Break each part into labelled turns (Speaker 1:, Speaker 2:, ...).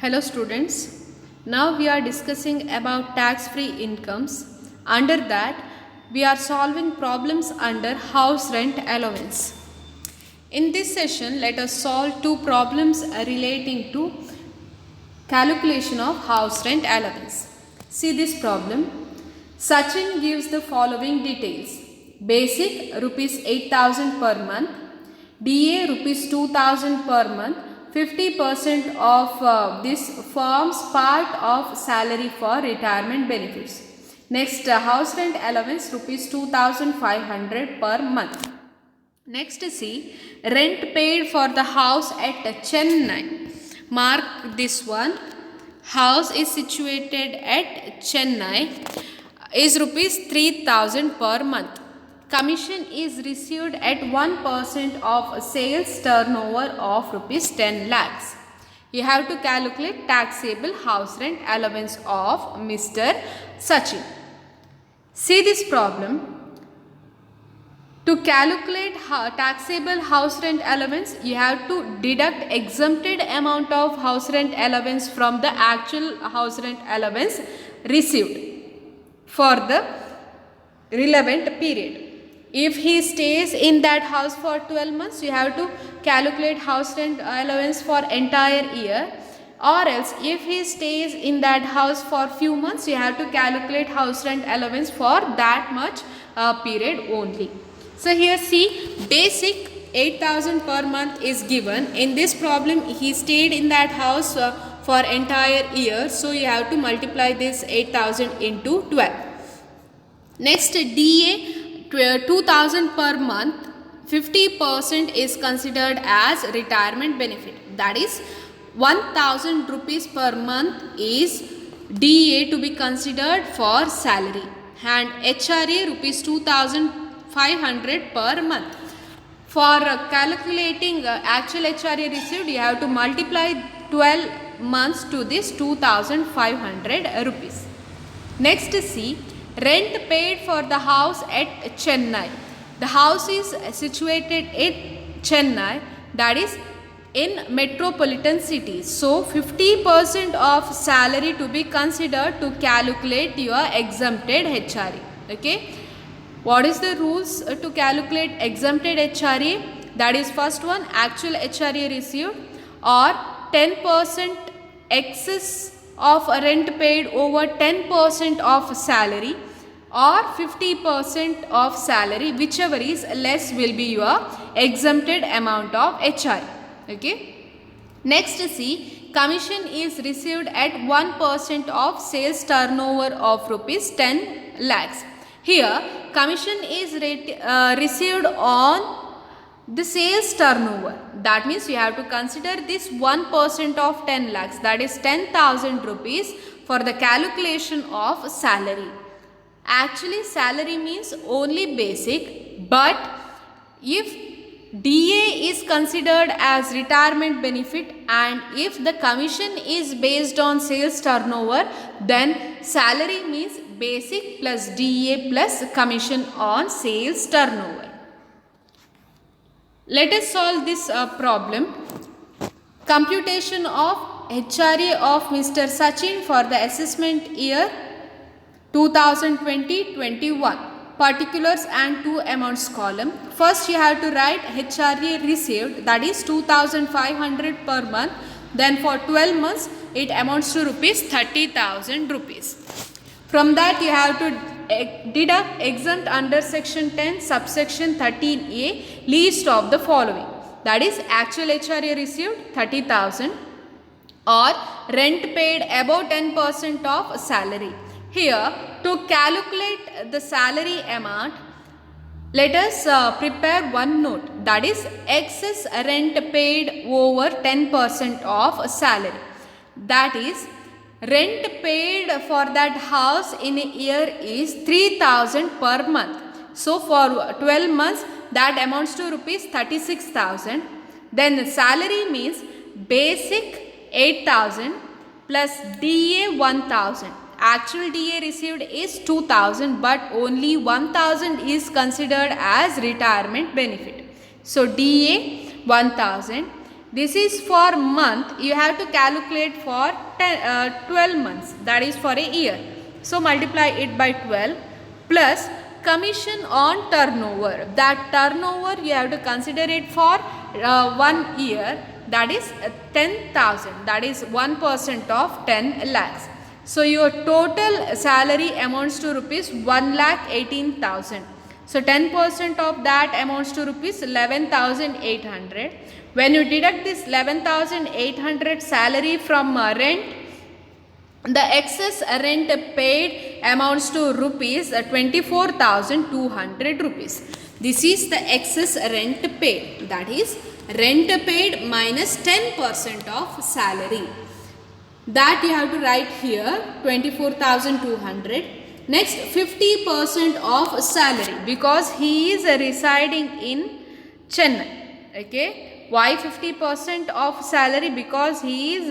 Speaker 1: Hello students, now we are discussing about tax-free incomes. Under that, we are solving problems under house rent allowance. In this session, let us solve two problems relating to calculation of house rent allowance. See this problem. Sachin gives the following details. Basic rupees 8,000 per month, DA rupees 2,000 per month. 50% of this forms part of salary for retirement benefits. Next, house rent allowance rupees 2,500 per month. Next, see rent paid for the house at Chennai. Mark this one. House is situated at Chennai is rupees 3,000 per month. Commission is received at 1% of sales turnover of rupees 10 lakhs. You have to calculate taxable house rent allowance of Mr. Sachin. See this problem. To calculate taxable house rent allowance, you have to deduct exempted amount of house rent allowance from the actual house rent allowance received for the relevant period. If he stays in that house for 12 months, you have to calculate house rent allowance for entire year. Or else, if he stays in that house for few months, you have to calculate house rent allowance for that much period only. So here see, basic 8,000 per month is given. In this problem, he stayed in that house for entire year. So you have to multiply this 8,000 into 12. Next, DA 2,000 per month, 50% is considered as retirement benefit. That is 1,000 rupees per month is DA to be considered for salary, and HRA rupees 2,500 per month. For calculating actual HRA received, you have to multiply 12 months to this 2,500 rupees. Next, see rent paid for the house at Chennai. The house is situated at Chennai, that is in metropolitan city. So 50% of salary to be considered to calculate your exempted HRA. Okay. What is the rules to calculate exempted HRA? That is first one, actual HRA received, or 10% excess of rent paid over 10% of salary, or 50% of salary, whichever is less will be your exempted amount of HRA. Okay. Next, see commission is received at 1% of sales turnover of rupees 10 lakhs. Here commission is received on the sales turnover. That means you have to consider this 1% of 10 lakhs, that is 10,000 rupees for the calculation of salary. Actually salary means only basic, but if DA is considered as retirement benefit and if the commission is based on sales turnover, then salary means basic plus DA plus commission on sales turnover. Let us solve this problem. Computation of HRA of Mr. Sachin for the assessment year 2020-21. Particulars and two amounts column. First you have to write HRA received, that is 2,500 per month. Then for 12 months it amounts to rupees 30,000 rupees. From that you have to deduct exempt under section 10 subsection 13A least of the following. That is actual HRA received 30,000 or rent paid above 10% of salary. Here, to calculate the salary amount, let us prepare one note, that is excess rent paid over 10% of salary. That is, rent paid for that house in a year is 3,000 per month. So for 12 months that amounts to rupees 36,000. Then the salary means basic 8,000 plus DA 1,000. Actual DA received is 2,000, but only 1,000 is considered as retirement benefit. So DA 1,000, This is for month. You have to calculate for 12 months. That is for a year. So multiply it by 12 plus commission on turnover. That turnover you have to consider it for 1 year. That is 10,000. That is 1% of 10 lakhs. So your total salary amounts to rupees 1,18,000. So 10% of that amounts to rupees 11,800. When you deduct this 11,800 salary from rent, the excess rent paid amounts to rupees 24,200 rupees. This is the excess rent paid. That is rent paid minus 10% of salary. That you have to write here 24,200. Next 50% of salary because he is residing in Chennai. Okay. Why 50% of salary? Because he is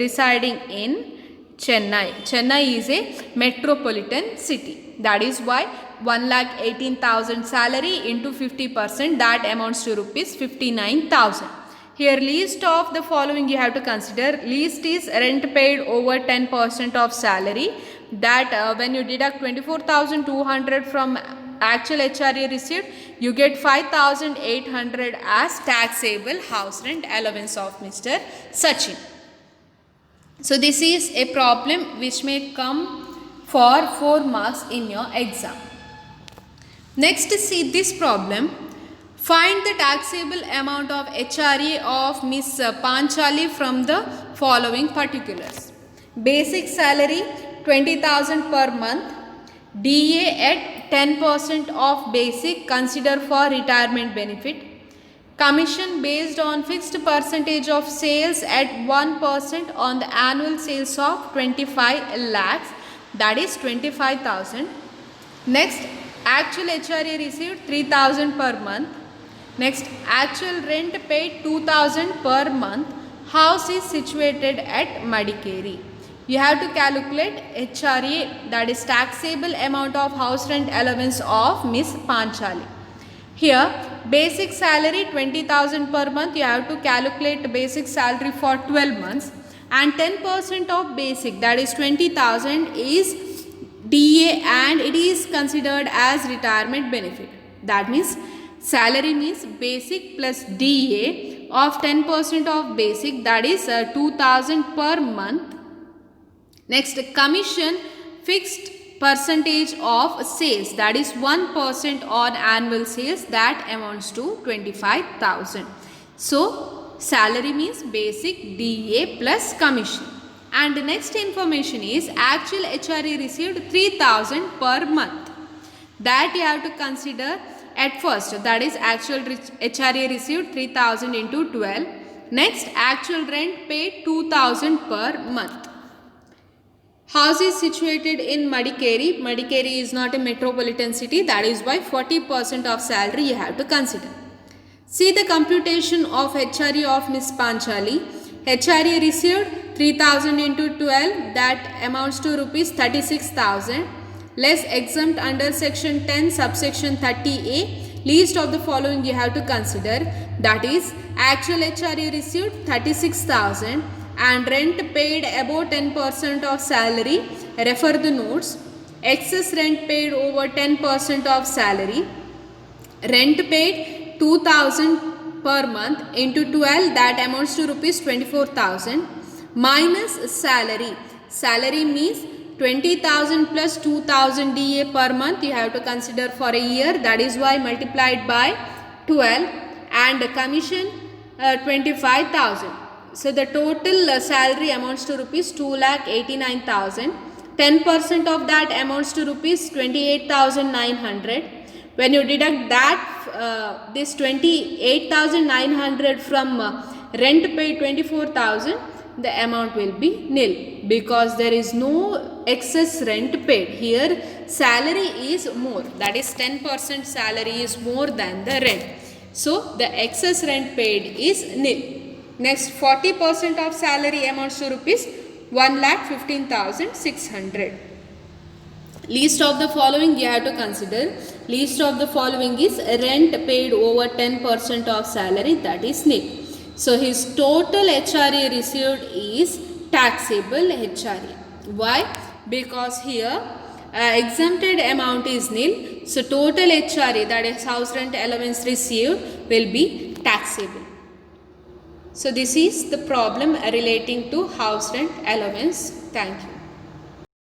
Speaker 1: residing in Chennai. Chennai is a metropolitan city. That is why 1,18,000 salary into 50%, that amounts to rupees 59,000. Here least of the following you have to consider. Least is rent paid over 10% of salary. That when you deduct 24,200 from actual HRA received, you get 5,800 as taxable house rent allowance of Mr. Sachin. So this is a problem which may come for 4 marks in your exam. Next, see this problem. Find the taxable amount of HRA of Miss Panchali from the following particulars. Basic salary 20,000 per month. DA at 10% of basic, consider for retirement benefit. Commission based on fixed percentage of sales at 1% on the annual sales of 25 lakhs, that is 25,000. Next, actual HRA received 3,000 per month. Next, actual rent paid 2,000 per month. House is situated at Madikeri. You have to calculate HRA, that is taxable amount of house rent allowance of Miss Panchali. Here basic salary 20,000 per month. You have to calculate basic salary for 12 months and 10% of basic, that is 20,000, is DA and it is considered as retirement benefit. That means salary means basic plus DA of 10% of basic, that is 2,000 per month. Next, commission fixed percentage of sales, that is 1% on annual sales, that amounts to 25,000. So salary means basic, DA plus commission. And the next information is actual HRA received 3,000 per month. That you have to consider at first, that is actual HRA received 3,000 into 12. Next, actual rent paid 2,000 per month. House is situated in Madikeri. Madikeri is not a metropolitan city. That is why 40% of salary you have to consider. See the computation of HRA of Miss Panchali. HRA received 3,000 into 12. That amounts to rupees 36,000. Less exempt under section 10 subsection 30A. Least of the following you have to consider. That is actual HRA received 36,000. And rent paid above 10% of salary, refer the notes. Excess rent paid over 10% of salary. Rent paid 2,000 per month into 12, that amounts to rupees 24,000. Minus salary. Salary means 20,000 plus 2,000 DA per month you have to consider for a year. That is why multiplied by 12. And commission 25,000. So the total salary amounts to rupees 2,89,000. 10% of that amounts to rupees 28,900. When you deduct that this 28,900 from rent paid 24,000, the amount will be nil because there is no excess rent paid. Here salary is more, that is 10% salary is more than the rent. So the excess rent paid is nil. Next, 40% of salary amounts to rupees 1,15,600. Least of the following you have to consider. Least of the following is rent paid over 10% of salary, that is nil. So his total HRA received is taxable HRA. Why? Because here exempted amount is nil. So total HRA, that is house rent allowance received, will be taxable. So this is the problem relating to house rent allowance. Thank you.